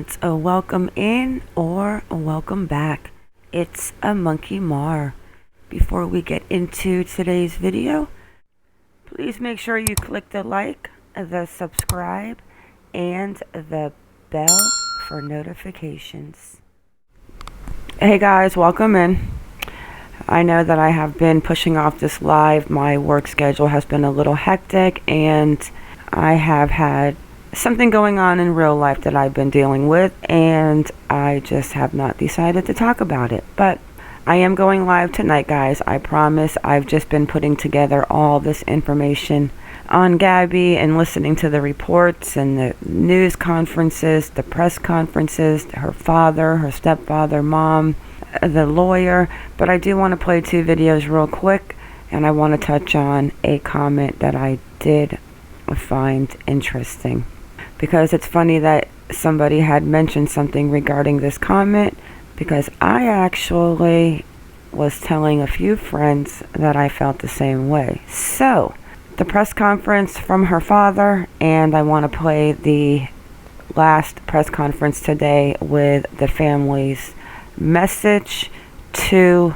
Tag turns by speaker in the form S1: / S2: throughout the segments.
S1: and welcome in or welcome back. It's a Monkey Mar. Before we get into today's video, please make sure you click the like, the subscribe, and the bell for notifications. Hey guys, welcome in. I know that I have been pushing off this live. My work schedule has been a little hectic, and I have had something going on in real life that I've been dealing with, and I just have not decided to talk about it. But I am going live tonight, guys. I promise. I've just been putting together all this information on Gabby and listening to the reports and the news conferences, the press conferences, her father, her stepfather, mom, the lawyer. But I do want to play two videos real quick, and I want to touch on a comment that I did find interesting, because it's funny that somebody had mentioned something regarding this comment, because I actually was telling a few friends that I felt the same way. So the press conference from her father, and I want to play the last press conference today with the family's message to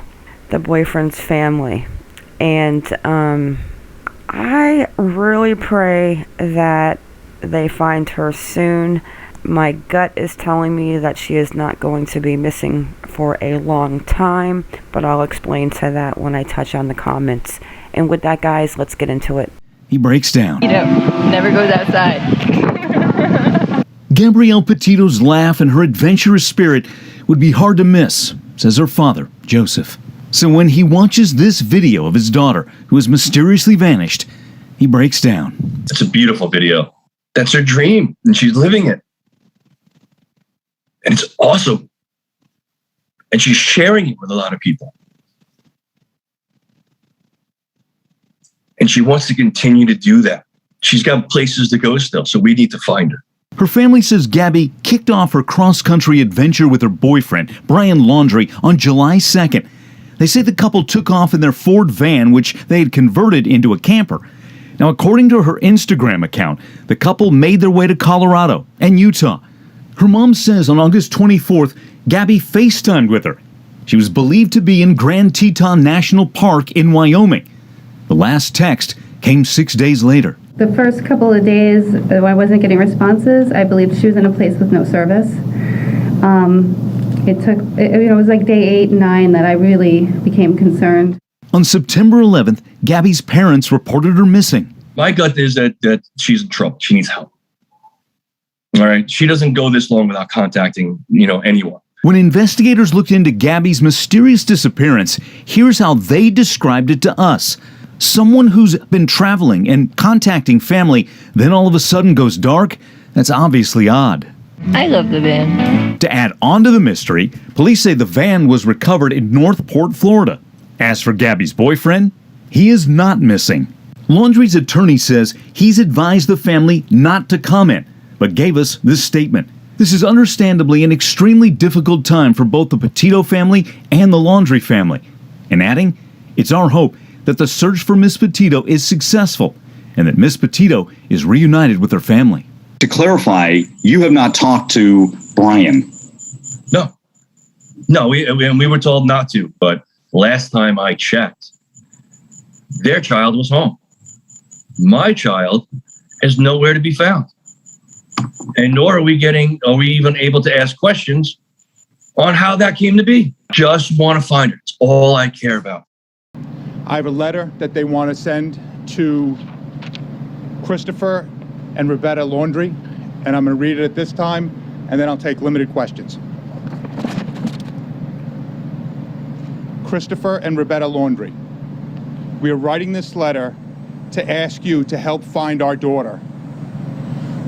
S1: the boyfriend's family. And I really pray that they find her soon. My gut is telling me that she is not going to be missing for a long time, but I'll explain to that when I touch on the comments. And with that, guys, let's get into it.
S2: He breaks down.
S3: You know, never goes outside.
S2: Gabby Petito's laugh and her adventurous spirit would be hard to miss, says her father, Joseph. So when he watches this video of his daughter, who has mysteriously vanished, he breaks down.
S4: It's a beautiful video. That's her dream, and she's living it. And it's awesome. And she's sharing it with a lot of people. And she wants to continue to do that. She's got places to go still, so we need to find her.
S2: Her family says Gabby kicked off her cross-country adventure with her boyfriend, Brian Laundrie, on July 2nd. They say the couple took off in their Ford van, which they had converted into a camper. Now, according to her Instagram account, the couple made their way to Colorado and Utah. Her mom says on August 24th, Gabby FaceTimed with her. She was believed to be in Grand Teton National Park in Wyoming. The last text came 6 days later.
S5: The first couple of days, I wasn't getting responses. I believed she was in a place with no service. It was like day 8 and 9 that I really became concerned.
S2: On September 11th, Gabby's parents reported her missing.
S4: My gut is that she's in trouble. She needs help. All right. She doesn't go this long without contacting, anyone.
S2: When investigators looked into Gabby's mysterious disappearance, here's how they described it to us. Someone who's been traveling and contacting family, then all of a sudden goes dark? That's obviously odd.
S3: I love the van.
S2: To add on to the mystery, police say the van was recovered in Northport, Florida. As for Gabby's boyfriend, he is not missing. Laundrie's attorney says he's advised the family not to comment, but gave us this statement. This is understandably an extremely difficult time for both the Petito family and the Laundrie family. And adding, it's our hope that the search for Miss Petito is successful and that Miss Petito is reunited with her family.
S6: To clarify, you have not talked to Brian.
S4: No, we were told not to, but last time I checked, their child was home. My child is nowhere to be found. And nor are we even able to ask questions on how that came to be. Just want to find her. It's all I care about.
S7: I have a letter that they want to send to Christopher and Rebecca Laundrie, and I'm going to read it at this time, and then I'll take limited questions. Christopher and Rebecca Laundrie, we are writing this letter to ask you to help find our daughter.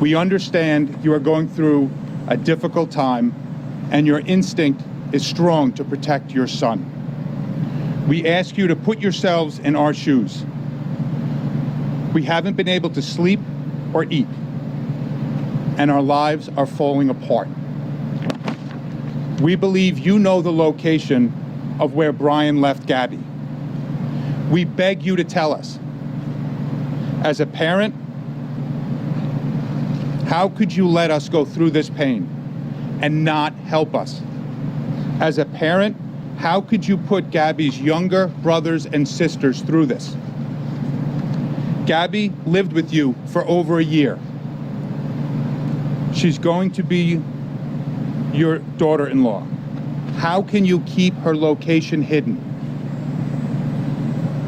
S7: We understand you are going through a difficult time, and your instinct is strong to protect your son. We ask you to put yourselves in our shoes. We haven't been able to sleep or eat, and our lives are falling apart. We believe you know the location of where Brian left Gabby. We beg you to tell us. As a parent, how could you let us go through this pain? and not help us? As a parent, how could you put Gabby's younger brothers and sisters through this? Gabby lived with you for over a year. She's going to be your daughter-in-law. How can you keep her location hidden?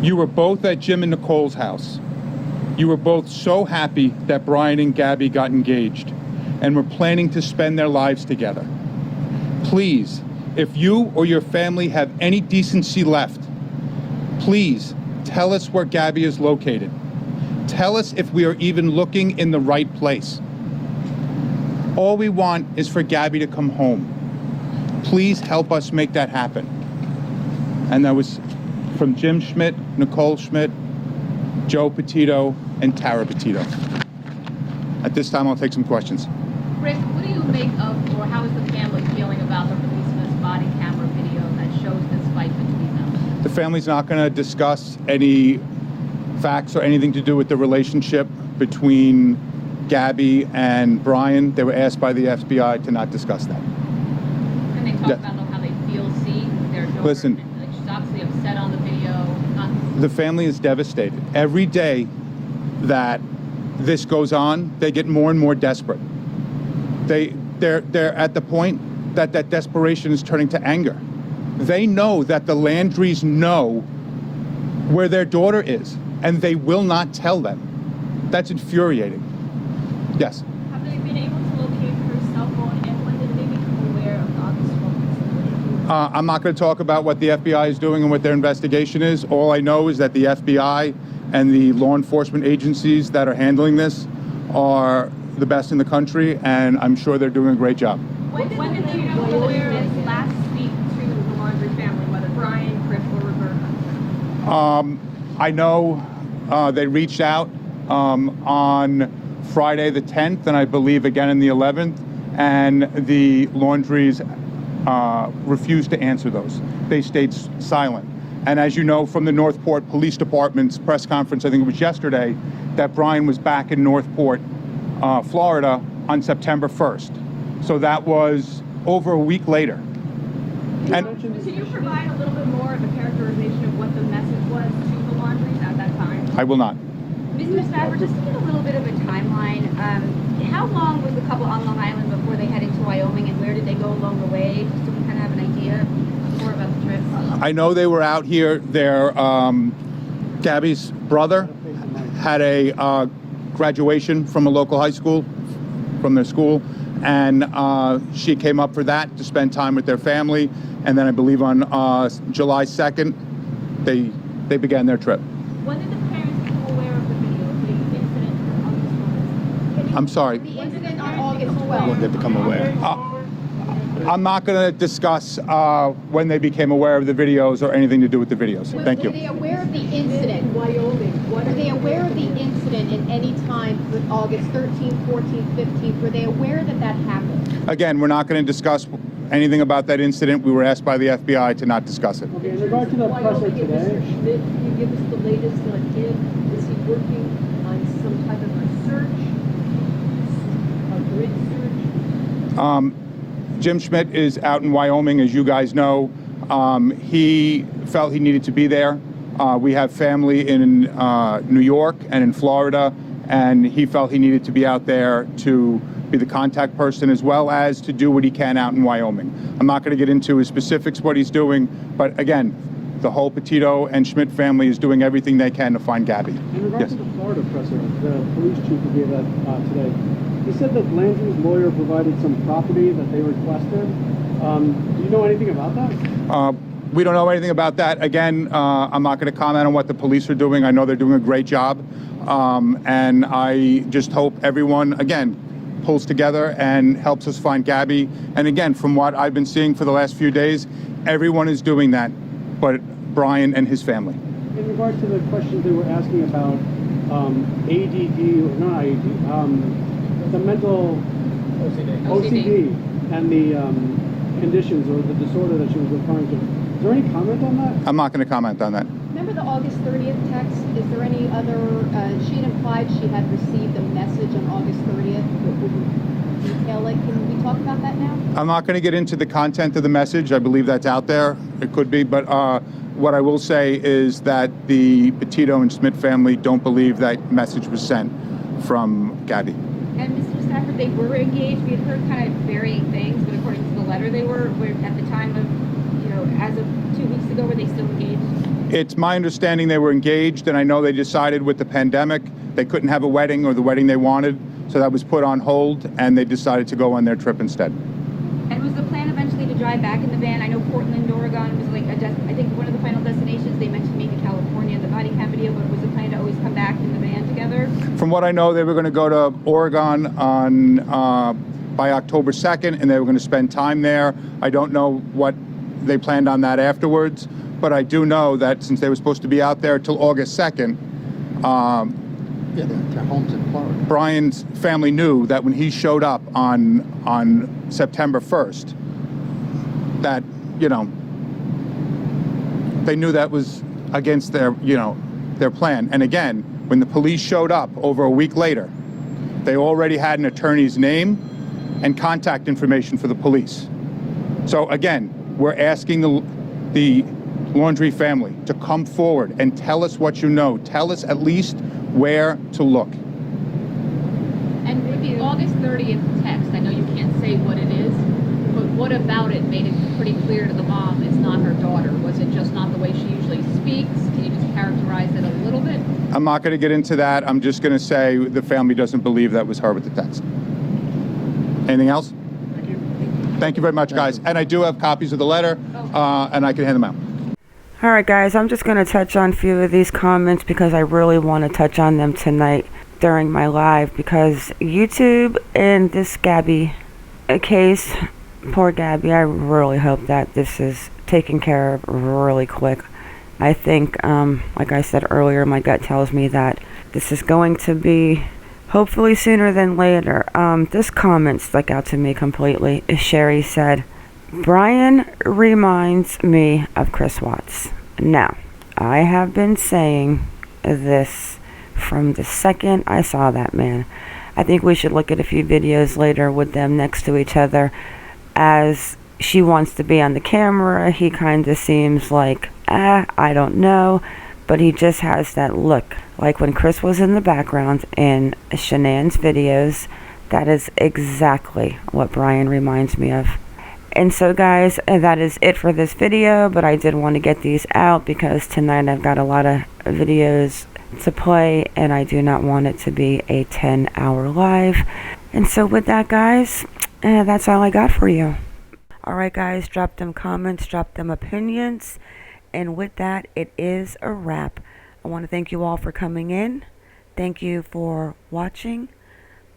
S7: You were both at Jim and Nicole's house. You were both so happy that Brian and Gabby got engaged and were planning to spend their lives together. Please, if you or your family have any decency left, please tell us where Gabby is located. Tell us if we are even looking in the right place. All we want is for Gabby to come home. Please help us make that happen. And that was from Jim Schmidt, Nicole Schmidt, Joe Petito, and Tara Petito. At this time, I'll take some questions.
S8: Rick, what do you make of, or how is the family feeling about the release of this body camera video that shows this fight between them?
S7: The family's not going to discuss any facts or anything to do with the relationship between Gabby and Brian. They were asked by the FBI to not discuss that.
S8: And they talk about how they feel seeing their daughter.
S7: Listen.
S8: And she's obviously upset on the video.
S7: The family is devastated. Every day that this goes on, they get more and more desperate. They're at the point that that desperation is turning to anger. They know that the Laundries know where their daughter is, and they will not tell them. That's infuriating. Yes?
S9: Have they been able to locate her cell phone, and when did they become aware of the August 12th incident?
S7: I'm not going to talk about what the FBI is doing and what their investigation is. All I know is that the FBI and the law enforcement agencies that are handling this are the best in the country, and I'm sure they're doing a great job.
S9: When did they become aware of last speak to the Laundrie family, whether Brian, Chris, or Roberta?
S7: I know they reached out on Friday the 10th, and I believe again on the 11th, and the Laundries refused to answer those. They stayed silent. And as you know from the Northport Police Department's press conference, I think it was yesterday, that Brian was back in Northport, Florida on September 1st. So that was over a week later.
S9: Can you provide a little bit more of a characterization of what the message was to the Laundries at that time?
S7: I will not.
S10: Mr. Stafford, just to get a little bit of a timeline, how long was the couple on Long Island before they headed to Wyoming, and where did they go along the way, just so we kind of have an idea more about the trip?
S7: I know they were out here. Gabby's brother had a graduation from a local high school, from their school, and she came up for that to spend time with their family. And then I believe on July 2nd, they began their trip.
S9: When did the parents become aware of the video, the incident on August 12th?
S7: I'm sorry.
S10: The incident on August 12th.
S6: When they become aware.
S7: I'm not going to discuss when they became aware of the videos or anything to do with the videos. Thank you.
S10: Were they aware of the incident? Wyoming. Were they aware of the incident at any time with August 13th, 14th, 15th? Were they aware that that happened?
S7: Again, we're not going to discuss anything about that incident. We were asked by the FBI to not discuss it.
S11: Okay, in regard to the presser today.
S8: Mr. Schmidt, can you give us the latest on him? Is he working on some type of a search? A grid search?
S7: Jim Schmidt is out in Wyoming, as you guys know. He felt he needed to be there. We have family in New York and in Florida, and he felt he needed to be out there to be the contact person as well as to do what he can out in Wyoming. I'm not going to get into his specifics, what he's doing, but again, the whole Petito and Schmidt family is doing everything they can to find Gabby.
S11: In regard to the Florida presser, the police chief who gave that today, he said that Landry's lawyer provided some property that they requested. Do you know anything about that?
S7: We don't know anything about that. Again, I'm not going to comment on what the police are doing. I know they're doing a great job. And I just hope everyone, again, pulls together and helps us find Gabby. And again, from what I've been seeing for the last few days, everyone is doing that, but Brian and his family.
S11: In regard to the questions they were asking about ADD, or not ADD, the mental OCD and the conditions or the disorder that she was referring to. Is there any comment on that?
S7: I'm not going to comment on that.
S10: Remember the August 30th text? Is there any other, she had implied she had received a message on August 30th.
S8: detail? Like, can we talk about that now?
S7: I'm not going to get into the content of the message. I believe that's out there. It could be, but what I will say is that the Petito and Smith family don't believe that message was sent from Gabby.
S10: And Mr. Stafford, they were engaged. We had heard kind of varying things, but according to the letter, they were at the time of, as of 2 weeks ago, were they still engaged?
S7: It's my understanding they were engaged, and I know they decided with the pandemic they couldn't have a wedding or the wedding they wanted, so that was put on hold, and they decided to go on their trip instead.
S10: And was the plan eventually to drive back in the van? I know Portland, Oregon was like I think one of the final destinations. They mentioned maybe California in the body cam video, but was the plan to always come back in the van together?
S7: From what I know, they were going to go to Oregon on by October 2nd, and they were going to spend time there. I don't know what they planned on that afterwards, but I do know that since they were supposed to be out there till August 2nd,
S12: yeah, their home's in Florida.
S7: Brian's family knew that when he showed up on September 1st, that, they knew that was against their, their plan. And again, when the police showed up over a week later, they already had an attorney's name and contact information for the police. So again, we're asking the Laundrie family to come forward and tell us what you know. Tell us at least where to look.
S8: And the August 30th text, I know you can't say what it is, but what about it made it pretty clear to the mom it's not her daughter? Was it just not the way she usually speaks? Can you just characterize it a little bit?
S7: I'm not going to get into that. I'm just going to say the family doesn't believe that was her with the text. Anything else?
S11: Thank you.
S7: Thank you very much, guys. And I do have copies of the letter, and I can hand them out.
S1: All right, guys, I'm just going to touch on a few of these comments because I really want to touch on them tonight during my live, because YouTube and this Gabby case, poor Gabby, I really hope that this is taken care of really quick. I think, like I said earlier, my gut tells me that this is going to be hopefully sooner than later. This comment stuck out to me completely. Sherry said, Brian reminds me of Chris Watts. Now, I have been saying this from the second I saw that man. I think we should look at a few videos later with them next to each other. As she wants to be on the camera, he kind of seems like, I don't know. But he just has that look. Like when Chris was in the background in Shanann's videos, that is exactly what Brian reminds me of. And so guys, that is it for this video, but I did want to get these out because tonight I've got a lot of videos to play and I do not want it to be a 10-hour live. And so with that, guys, that's all I got for you. Alright guys, drop them comments, drop them opinions, and with that, it is a wrap. I want to thank you all for coming in. Thank you for watching.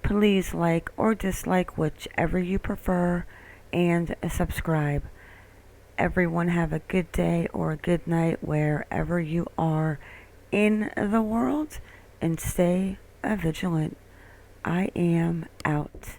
S1: Please like or dislike, whichever you prefer, and subscribe. Everyone have a good day or a good night wherever you are in the world, and stay vigilant. I am out.